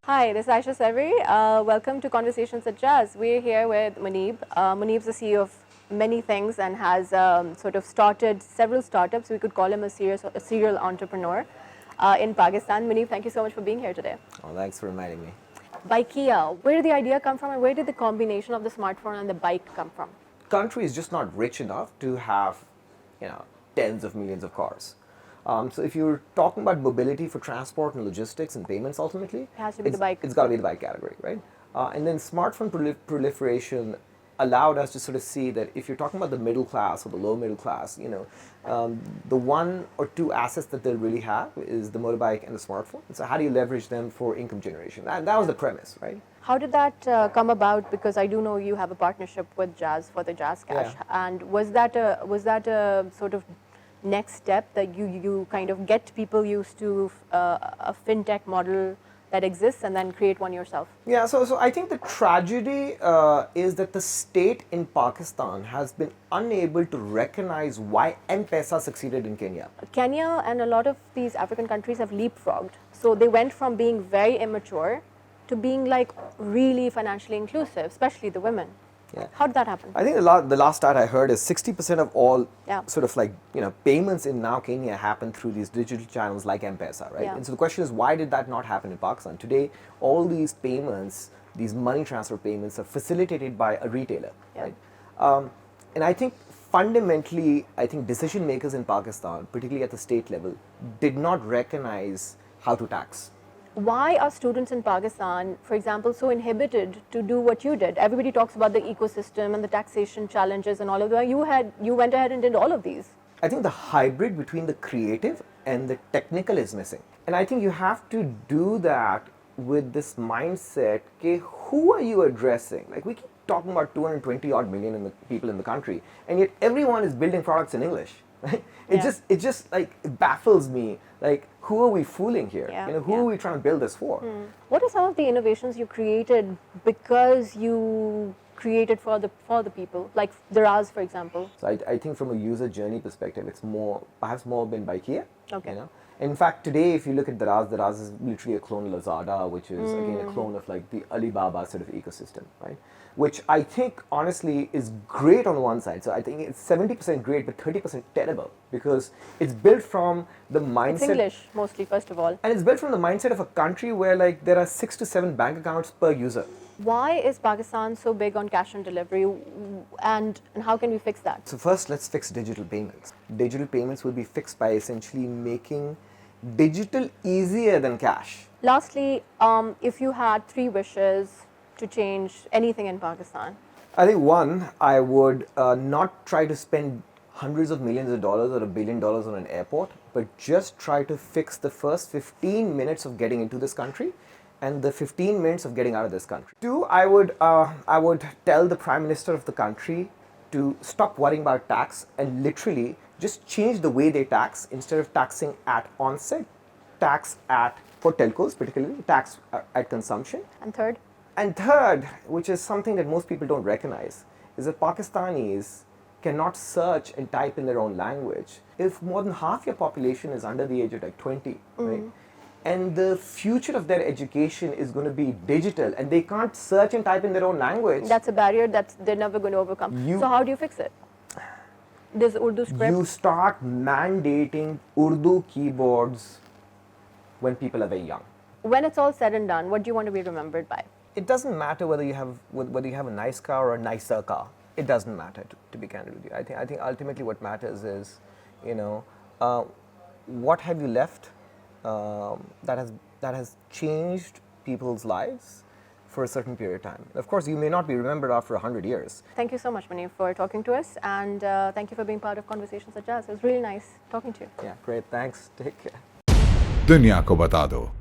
Hi, this is Aisha Severi. Welcome to Conversations at Jazz. We're here with Muneeb. Muneeb's the CEO of many things and has sort of started several startups. We could call him a serial entrepreneur in Pakistan. Muneeb, thank you so much for being here today. Oh, thanks for reminding me. Bykea, where did the idea come from and where did the combination of the smartphone and the bike come from? Country is just not rich enough to have, tens of millions of cars. So if you're talking about mobility for transport and logistics and payments, ultimately, It has to be the bike. It's got to be the bike category, right? And then smartphone proliferation allowed us to sort of see that if you're talking about the middle class or the low middle class, the one or two assets that they'll really have is the motorbike and the smartphone. So how do you leverage them for income generation? That was the premise, right? How did that come about? Because I do know you have a partnership with Jazz for the Jazz Cash. Yeah. And was that a sort of next step that you kind of get people used to a fintech model that exists and then create one yourself? Yeah, so I think the tragedy is that the state in Pakistan has been unable to recognize why M-Pesa succeeded in Kenya. Kenya and a lot of these African countries have leapfrogged. So they went from being very immature to being like really financially inclusive, especially the women. Yeah. How did that happen? I think the last stat I heard is 60% of all sort of like, payments in now Kenya happen through these digital channels like M-Pesa, right? Yeah. And so the question is, why did that not happen in Pakistan? Today, all these payments, these money transfer payments are facilitated by a retailer, right? And I think fundamentally, decision makers in Pakistan, particularly at the state level, did not recognize how to tax. Why are students in Pakistan, for example, so inhibited to do what you did? Everybody talks about the ecosystem and the taxation challenges and all of that. You went ahead and did all of these. I think the hybrid between the creative and the technical is missing. And I think you have to do that with this mindset, okay, who are you addressing? Like we keep talking about 220 odd million people in the country, and yet everyone is building products in English. Right? It just like it baffles me. Like, who are we fooling here? Yeah. Who are we trying to build this for? What are some of the innovations you created because you created for the people, like Daraz, for example? So I think from a user journey perspective, it's perhaps more been Bykea. Okay. In fact, today, if you look at Daraz is literally a clone of Lazada, which is again a clone of like the Alibaba sort of ecosystem, right? Which I think honestly is great on one side. So I think it's 70% great, but 30% terrible because it's built from the mindset. It's English mostly, first of all. And it's built from the mindset of a country where like there are 6 to 7 bank accounts per user. Why is Pakistan so big on cash on delivery, and how can we fix that? So first, let's fix digital payments. Digital payments will be fixed by essentially making digital easier than cash. Lastly, if you had 3 wishes to change anything in Pakistan? I think one, I would not try to spend hundreds of millions of dollars or $1 billion on an airport, but just try to fix the first 15 minutes of getting into this country and the 15 minutes of getting out of this country. 2, I would tell the Prime Minister of the country to stop worrying about tax and literally just change the way they tax. Instead of taxing at onset, tax for telcos particularly, tax at consumption. And third? Third, which is something that most people don't recognize, is that Pakistanis cannot search and type in their own language if more than half your population is under the age of like 20, right? And the future of their education is going to be digital and they can't search and type in their own language. That's a barrier that they're never going to overcome. So how do you fix it? There's Urdu script. You start mandating Urdu keyboards when people are very young. When it's all said and done, what do you want to be remembered by? It doesn't matter whether you have a nice car or a nicer car. It doesn't matter, to be candid with you. I think ultimately what matters is, what have you left that has changed people's lives for a certain period of time. Of course, you may not be remembered after 100 years. Thank you so much, Muneeb, for talking to us, and thank you for being part of Conversations at Jazz. It was really nice talking to you. Yeah, great. Thanks. Take care. दुनिया को बता दो